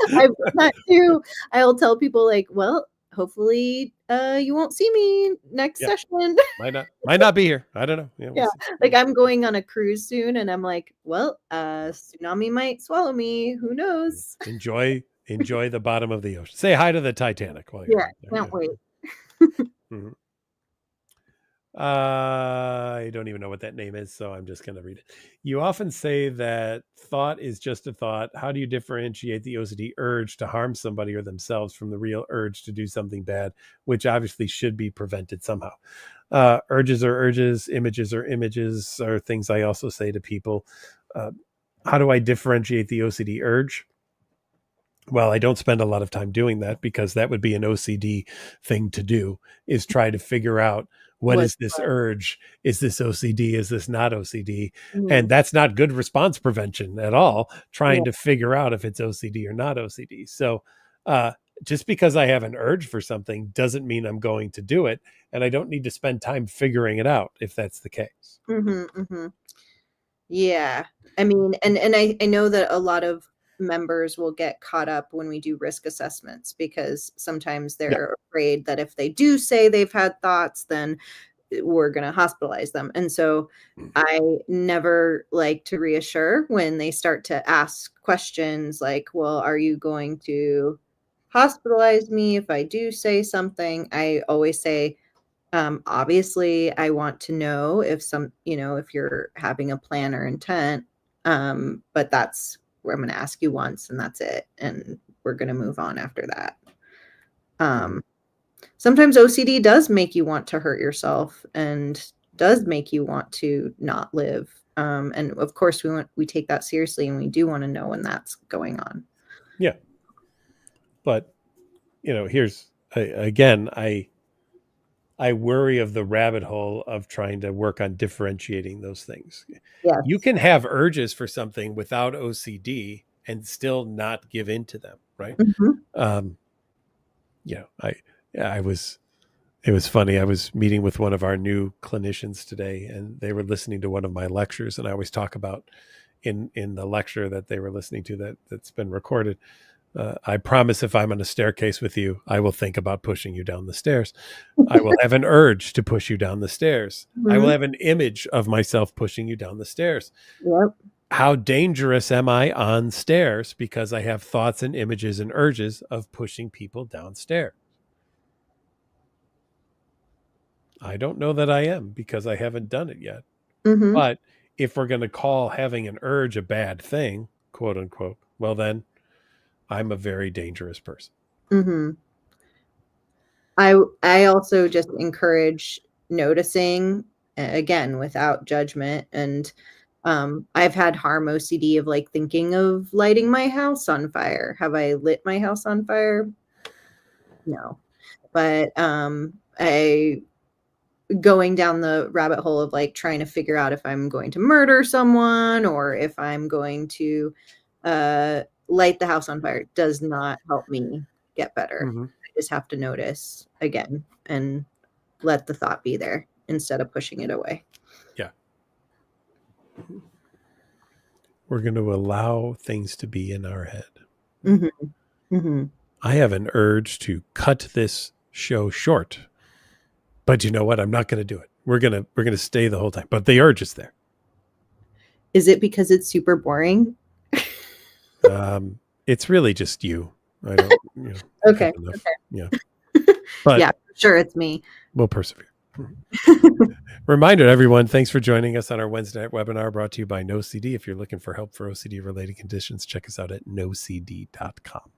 I've done that too. I'll tell people like, well, hopefully you won't see me next session. might not be here. I don't know. We'll like I'm going on a cruise soon and I'm like, well, tsunami might swallow me. Who knows? Enjoy the bottom of the ocean. Say hi to the Titanic while you're there. Can't wait. Mm-hmm. I don't even know what that name is, so I'm just going to read it. You often say that thought is just a thought. How do you differentiate the OCD urge to harm somebody or themselves from the real urge to do something bad, which obviously should be prevented somehow? Urges are urges, images are images, are things I also say to people. How do I differentiate the OCD urge? Well, I don't spend a lot of time doing that because that would be an OCD thing to do, is try to figure out what Was is this urge? Is this OCD? Is this not OCD? And Mhm. that's not good response prevention at all, Yeah. trying to figure out if it's OCD or not OCD. So, uh, just because I have an urge for something doesn't mean I'm going to do it. And I don't need to spend time figuring it out if that's the case. Yeah. I mean, and I know that a lot of members will get caught up when we do risk assessments because sometimes Yeah. they're afraid that if they do say they've had thoughts, then we're going to hospitalize them. And so I never like to reassure when they start to ask questions like, well, are you going to hospitalize me if I do say something? I always say, obviously, I want to know if if you're having a plan or intent. But that's where I'm going to ask you once and that's it. And we're going to move on after that. Mhm. Um, Sometimes OCD does make you want to hurt yourself and does make you want to not live. And of course, we take that seriously, and we do want to know when that's going on. Yeah. But, here's again, I worry of the rabbit hole of trying to work on differentiating those things. You Yes. can have urges for something without OCD and still not give in to them, right? Mhm. Um, you know, I, I was, it was funny. I was meeting with one of our new clinicians today, and they were listening to one of my lectures, and I always talk about in the lecture that they were listening to that's been recorded. I promise if I'm on a staircase with you, I will think about pushing you down the stairs. I will have an urge to push you down the stairs. I will Mhm. have an image of myself pushing you down the stairs. Yep. How dangerous am I on stairs because I have thoughts and images and urges of pushing people downstairs? I don't know that I am because I haven't done it yet. Mhm. But if we're going to call having an urge a bad thing, quote unquote, well, then I'm a very dangerous person. Mhm. I also just encourage noticing, again, without judgment. And I've had harm OCD of like thinking of lighting my house on fire. Have I lit my house on fire? No. But I going down the rabbit hole of like trying to figure out if I'm going to murder someone or if I'm going to light the house on fire does not help me get better. Mm-hmm. I just have to notice again and let the thought be there instead of pushing it away. Yeah. We're going to allow things to be in our head. Hmm. Hmm. I have an urge to cut this show short, but you know what? I'm not going to do it. We're going to stay the whole time, but the urge is there. Is it because it's super boring? It's really just you. I don't, have Okay. enough. Okay. Yeah, but Yeah, sure, it's me. we'll persevere. Reminder to everyone, thanks for joining us on our Wednesday night webinar brought to you by NoCD. If you're looking for help for OCD related conditions, check us out at nocd.com.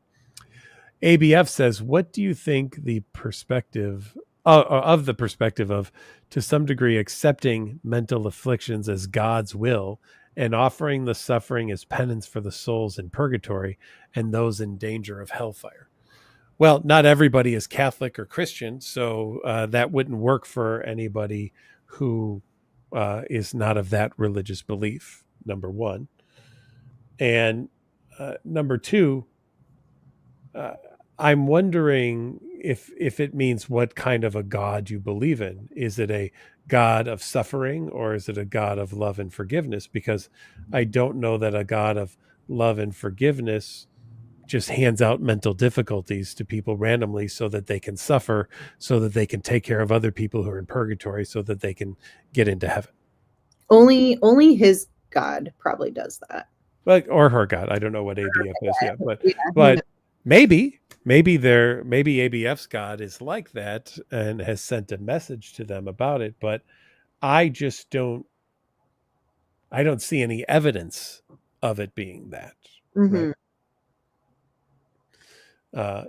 ABF says, what do you think the perspective of the perspective of, to some degree, accepting mental afflictions as God's will and offering the suffering as penance for the souls in purgatory and those in danger of hellfire? Well, not everybody is Catholic or Christian, so that wouldn't work for anybody who is not of that religious belief, number one. And number two, uh, I'm wondering if it means what kind of a God you believe in. Is it a God of suffering or is it a God of love and forgiveness? Because I don't know that a God of love and forgiveness just hands out mental difficulties to people randomly so that they can suffer, so that they can take care of other people who are in purgatory, so that they can get into heaven. Only his God probably does that. Like, or her God. I don't know what ABF is yet, but Yeah, who knows? but maybe ABF's God is like that and has sent a message to them about it, but I just don't see any evidence of it being that, right? Hmm.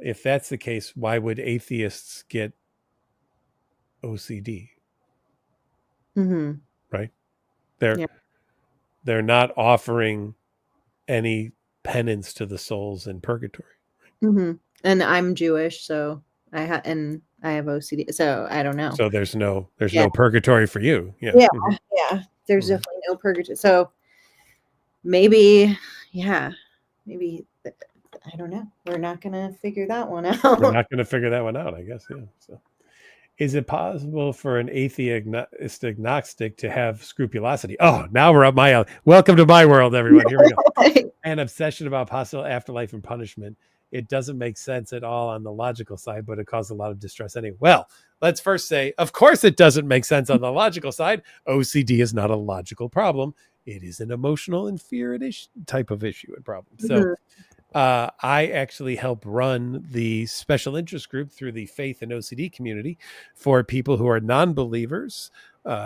If that's the case, why would atheists get OCD, Hmm. right? They're Yeah. they're not offering any penance to the souls in purgatory. Mm-hmm. And I'm Jewish, so I have OCD, so I don't know. So there's no Yeah, purgatory for you. Yeah. yeah, Mhm. yeah. There's Mhm. definitely no purgatory. So maybe, yeah, maybe I don't know. We're not gonna figure that one We're out. not going to figure that one out, I guess. Yeah. So, is it possible for an atheist agnostic to have scrupulosity? Oh, now we're up my alley. Welcome to my world, everyone. Here we go. An obsession about possible afterlife and punishment. It doesn't make sense at all on the logical side, but it causes a lot of distress anyway. Well, let's first say, of course, it doesn't make sense on the logical side. OCD is not a logical problem. It is an emotional and fear type of issue and problem. So Mhm, I actually help run the special interest group through the faith and OCD community for people who are non-believers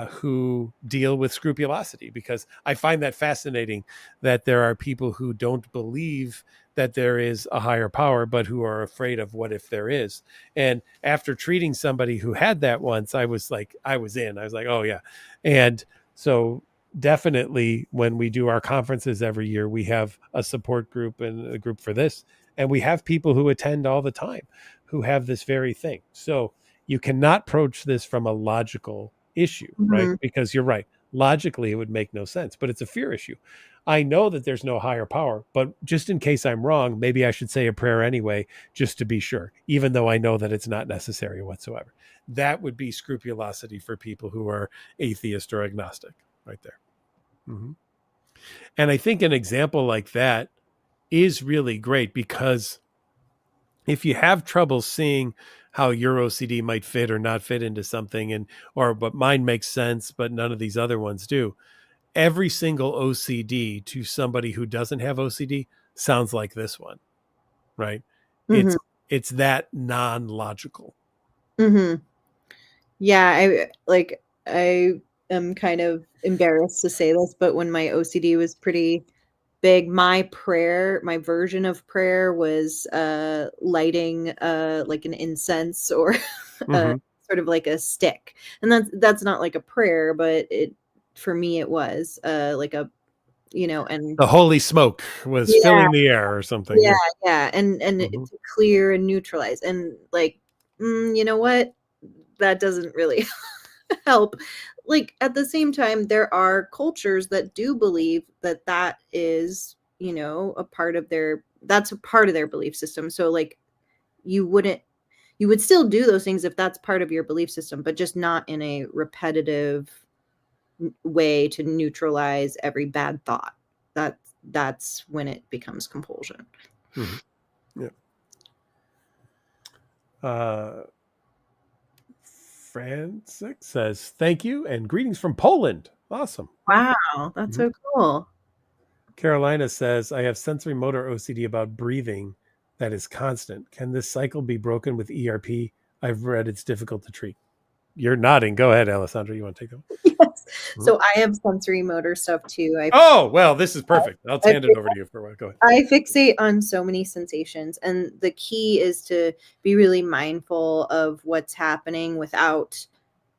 who deal with scrupulosity, because I find that fascinating that there are people who don't believe that there is a higher power, but who are afraid of what if there is. And after treating somebody who had that once, I was like, I was like, oh yeah. And so definitely when we do our conferences every year, we have a support group and a group for this. And we have people who attend all the time who have this very thing. So you cannot approach this from a logical issue, right? mhm, Because you're right. Logically, it would make no sense, but it's a fear issue. I know that there's no higher power, but just in case I'm wrong, maybe I should say a prayer anyway, just to be sure, even though I know that it's not necessary whatsoever. That would be scrupulosity for people who are atheist or agnostic, right there. Mm-hmm. And I think an example like that is really great, because if you have trouble seeing how your OCD might fit or not fit into something, and or but mine makes sense, but none of these other ones do. Every single OCD to somebody who doesn't have OCD sounds like this one, right? mhm, It's that non-logical. mhm. Yeah, I am kind of embarrassed to say this, but when my OCD was pretty big, my version of prayer was lighting like an incense or a Mm-hmm. sort of like a stick. And that's not like a prayer, but it for me it was like a and The holy smoke was yeah, filling the air or something. yeah, Yeah. yeah, and Mm-hmm. to clear and neutralize and like you know what? That doesn't really help. Like at the same time, there are cultures that do believe that that is, a part of that's a part of their belief system. So like you wouldn't you would still do those things if that's part of your belief system, but just not in a repetitive way to neutralize every bad thought. That's when it becomes compulsion. Mm-hmm. Yeah. Uh, Francis says, thank you and greetings from Poland. Awesome. Wow, that's Mhm. so cool. Carolina says, I have sensory motor OCD about breathing that is constant. Can this cycle be broken with ERP? I've read it's difficult to treat. You're nodding. Go ahead, Alessandra. You want to take that Yes. one? So I have sensory motor stuff too. Oh, well, this is perfect. I'll I hand it over to you for a while. Go ahead. I fixate on so many sensations, and the key is to be really mindful of what's happening without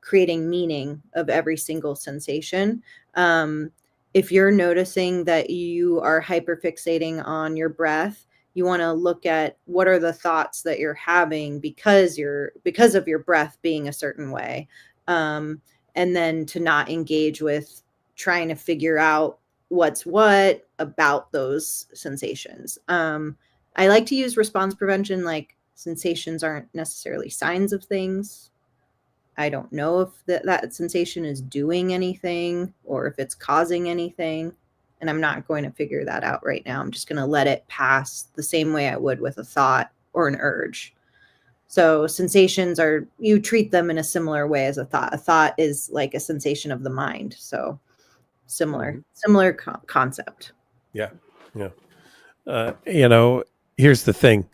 creating meaning of every single sensation. Um, if you're noticing that you are hyperfixating on your breath, you want to look at what are the thoughts that you're having because of your breath being a certain way, um, and then to not engage with trying to figure out what's what about those sensations. I like to use response prevention, like sensations aren't necessarily signs of things. I don't know if that sensation is doing anything or if it's causing anything. And I'm not going to figure that out right now. I'm just going to let it pass the same way I would with a thought or an urge. So sensations you treat them in a similar way as a thought. A thought is like a sensation of the mind. So Mm-hmm. similar concept. Yeah. Yeah. You know, here's the thing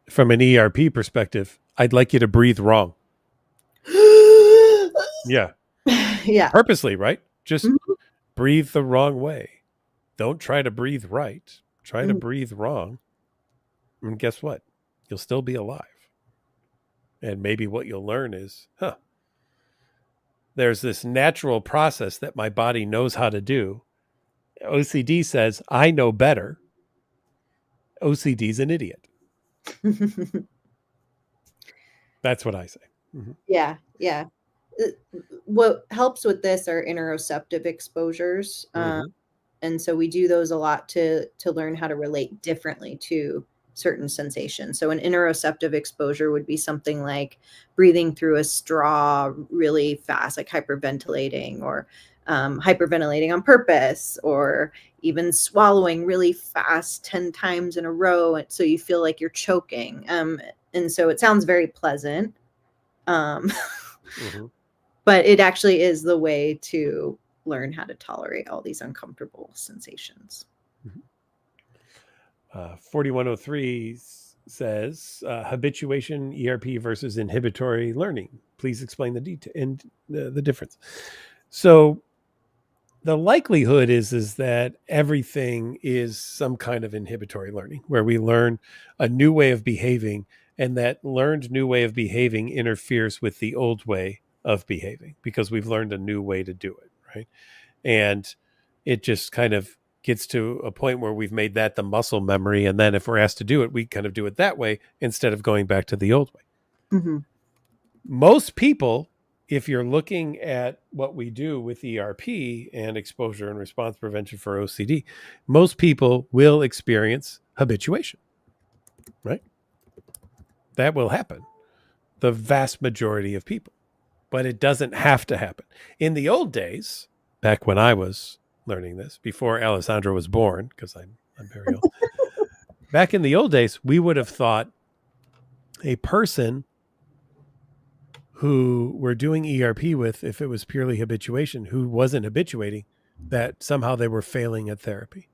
from an ERP perspective, I'd like you to breathe wrong. Yeah. Yeah. Purposely, right? Just Mhm, breathe the wrong way. Don't try to breathe right. Try to mhm, breathe wrong. And guess what? You'll still be alive. And maybe what you'll learn is, there's this natural process that my body knows how to do. OCD says, I know better. OCD's an idiot. That's what I say. Yeah, yeah. What helps with this are interoceptive exposures. And so we do those a lot to learn how to relate differently to certain sensations. So an interoceptive exposure would be something like breathing through a straw really fast, like hyperventilating, or hyperventilating on purpose, or even swallowing really fast 10 times in a row so you feel like you're choking. And so it sounds very pleasant. But it actually is the way to learn how to tolerate all these uncomfortable sensations. 4103 says habituation, ERP versus inhibitory learning. Please explain the difference. So the likelihood is that everything is some kind of inhibitory learning, where we learn a new way of behaving, and that learned new way of behaving interferes with the old way of behaving because we've learned a new way to do it, right? And it just kind of gets to a point where we've made that the muscle memory, and then if we're asked to do it, we kind of do it that way instead of going back to the old way. Most people, if you're looking at what we do with ERP and exposure and response prevention for OCD, most people will experience habituation, right? That will happen. The vast majority of people, but it doesn't have to happen. In the old days, back when I was learning this, before Alessandra was born, because I'm very old, back in the old days, we would have thought a person who we're doing ERP with, if it was purely habituation, who wasn't habituating, that somehow they were failing at therapy.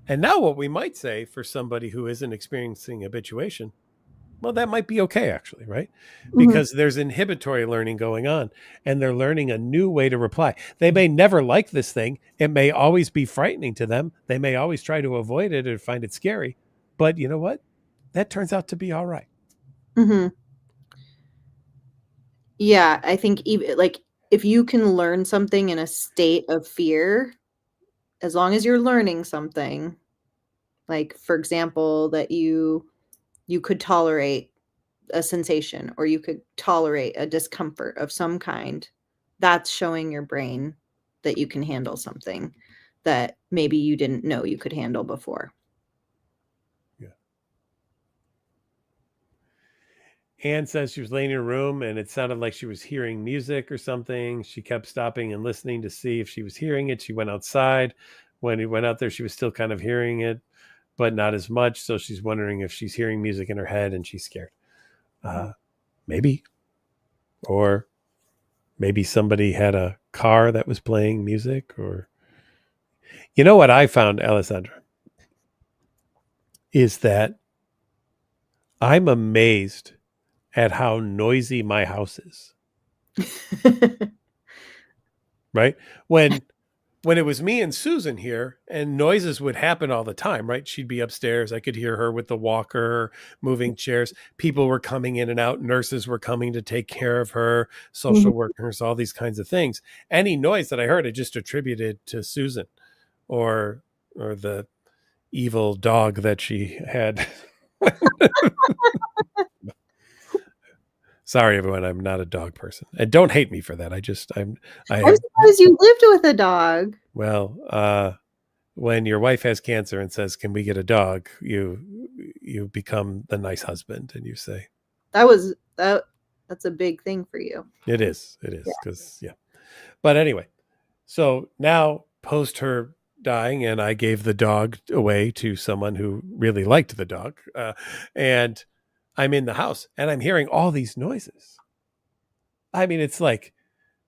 And now what we might say for somebody who isn't experiencing habituation, well, that might be okay, actually, right? Because there's inhibitory learning going on, and they're learning a new way to reply. They may never like this thing. It may always be frightening to them. They may always try to avoid it or find it scary. But you know what? That turns out to be all right. Yeah, I think even like if you can learn something in a state of fear, as long as you're learning something, like for example, that you could tolerate a sensation, or you could tolerate a discomfort of some kind, that's showing your brain that you can handle something that maybe you didn't know you could handle before. Yeah. Anne says she was laying in her room and it sounded like she was hearing music or something. She kept stopping and listening to see if she was hearing it. She went outside. When he went out there, she was still kind of hearing it, but not as much. So she's wondering if she's hearing music in her head and she's scared. Maybe. Or maybe somebody had a car that was playing music. Or, you know what I found, Alessandra, is that I'm amazed at how noisy my house is. Right? When it was me and Susan here, and noises would happen all the time, right? She'd be upstairs. I could hear her with the walker, moving chairs. People were coming in and out. Nurses were coming to take care of her, social workers, all these kinds of things. Any noise that I heard, I just attributed to Susan or the evil dog that she had. Sorry, everyone. I'm not a dog person, and don't hate me for that. I'm surprised you lived with a dog. Well, when your wife has cancer and says, "Can we get a dog?" you become the nice husband, and you say, that's a big thing for you. It is because yeah. But anyway, so now post her dying, and I gave the dog away to someone who really liked the dog, and I'm in the house and I'm hearing all these noises. I mean, it's like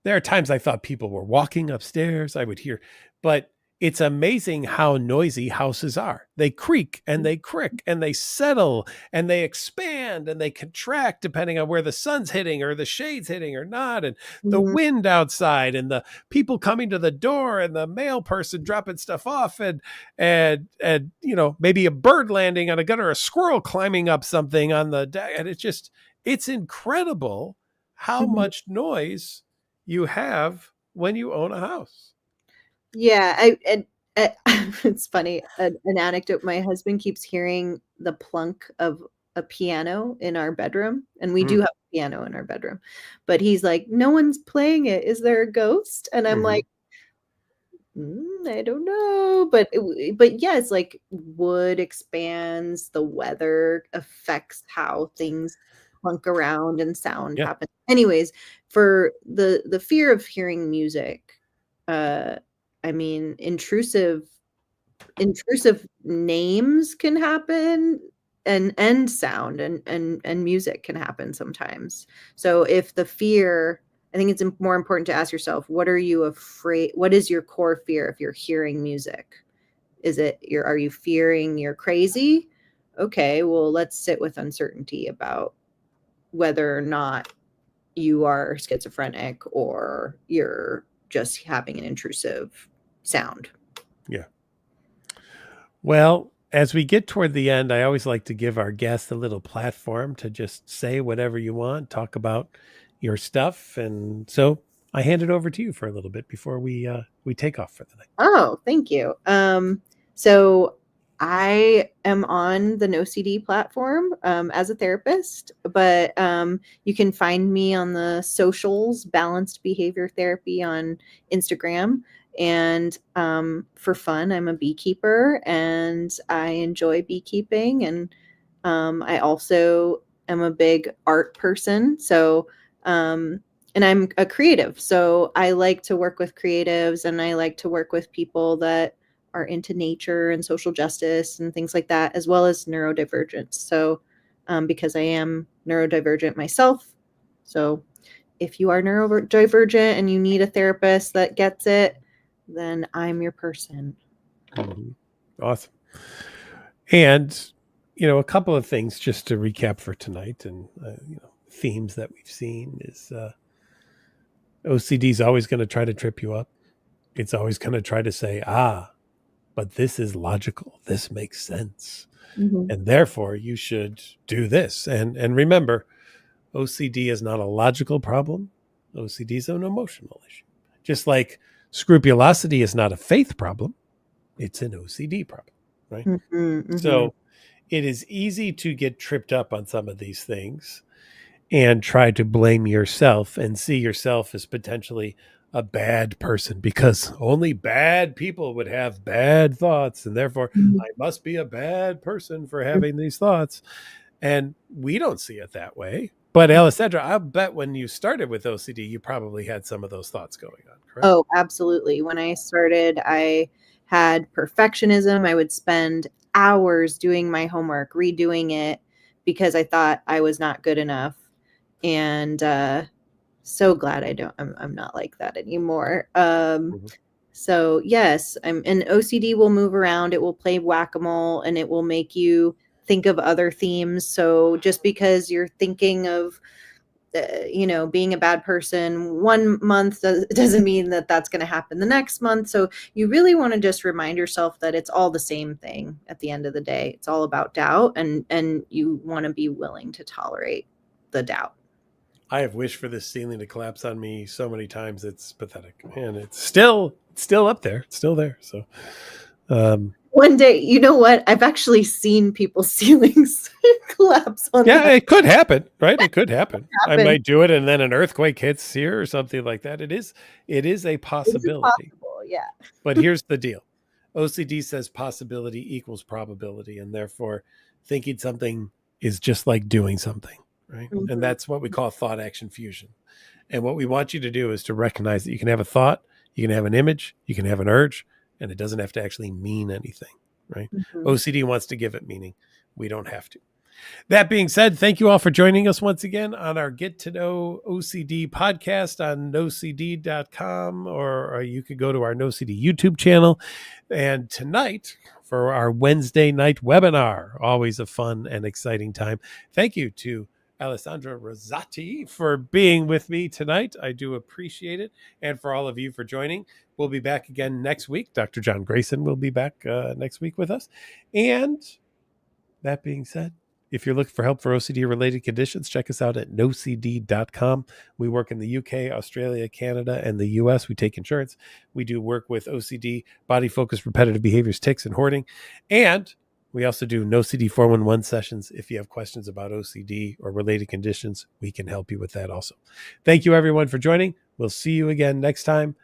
there are times I thought people were walking upstairs. I would hear, but it's amazing how noisy houses are. They creak and they crick and they settle and they expand and they contract depending on where the sun's hitting or the shade's hitting or not. And the wind outside and the people coming to the door and the mail person dropping stuff off and maybe a bird landing on a gun or a squirrel climbing up something on the deck. And it's incredible how much noise you have when you own a house. Yeah, It's funny, an anecdote, my husband keeps hearing the plunk of a piano in our bedroom, and we do Mm. have a piano in our bedroom, but he's like, "No one's playing it. Is there a ghost?" And I'm Hmm. like, I don't know, but yeah, it's like wood expands, the weather affects how things clunk around and sound Yeah. happen. Anyways, for the fear of hearing music, uh, I mean, intrusive names can happen, and sound and music can happen sometimes. So if the fear, I think it's more important to ask yourself, what is your core fear if you're hearing music? Are you fearing you're crazy? Okay, well, let's sit with uncertainty about whether or not you are schizophrenic or you're just having an intrusive sound. Yeah. Well, as we get toward the end, I always like to give our guests a little platform to just say whatever you want, talk about your stuff, and so I hand it over to you for a little bit before we take off for the night. Oh, thank you. So I am on the No CD platform as a therapist, but you can find me on the socials, Balanced Behavior Therapy on Instagram. And for fun, I'm a beekeeper and I enjoy beekeeping. And I also am a big art person. Um, and I'm a creative. So I like to work with creatives and I like to work with people that are into nature and social justice and things like that, as well as neurodivergence. So, because I am neurodivergent myself. So, if you are neurodivergent and you need a therapist that gets it, then I'm your person. Mhm. Awesome. And a couple of things just to recap for tonight, and themes that we've seen is OCD is always going to try to trip you up. It's always going to try to say, but this is logical. This makes sense. Mhm. And therefore you should do this. And remember, OCD is not a logical problem. OCD is an emotional issue. Just like scrupulosity is not a faith problem, it's an OCD problem, right? Mhm, mhm. So it is easy to get tripped up on some of these things and try to blame yourself and see yourself as potentially a bad person because only bad people would have bad thoughts and therefore Mhm. I must be a bad person for having these thoughts. And we don't see it that way. But Alessandra, I bet when you started with OCD, you probably had some of those thoughts going on, correct? Oh, absolutely. When I started, I had perfectionism. I would spend hours doing my homework, redoing it because I thought I was not good enough. And so glad I'm not like that anymore. Mhm. So yes, and OCD will move around, it will play whack-a-mole and it will make you think of other themes. So just because you're thinking of being a bad person one month doesn't mean that that's going to happen the next month. So you really want to just remind yourself that it's all the same thing at the end of the day. It's all about doubt, and you want to be willing to tolerate the doubt. I have wished for this ceiling to collapse on me so many times it's pathetic. And it's still up there. It's still there. So um One day, you know what? I've actually seen people's ceilings collapse on yeah, them. it could happen, right? It could happen. I Happen. might do it and then an earthquake hits here or something like that. It is a Is it possibility. possible? Yeah. But here's the deal. OCD says possibility equals probability, and therefore thinking something is just like doing something, right? And Mhm. that's what we call thought action fusion. And what we want you to do is to recognize that you can have a thought, you can have an image, you can have an urge, and it doesn't have to actually mean anything, right? Mhm. OCD wants to give it meaning. We don't have to. That being said, thank you all for joining us once again on our Get to Know OCD podcast on nocd.com, or you could go to our NoCD YouTube channel. And tonight, for our Wednesday night webinar, always a fun and exciting time. Thank you to Alessandra Rizzotti for being with me tonight. I do appreciate it. And for all of you for joining, we'll be back again next week. Dr. John Grayson will be back next week with us. And that being said, If you're looking for help for OCD related conditions, check us out at nocd.com. We work in the UK, Australia, Canada, and the US. We take insurance. We do work with OCD, body focused repetitive behaviors, tics, and hoarding. And we also do NoCD 411 sessions. If you have questions about OCD or related conditions, we can help you with that also. Thank you, everyone, for joining. We'll see you again next time.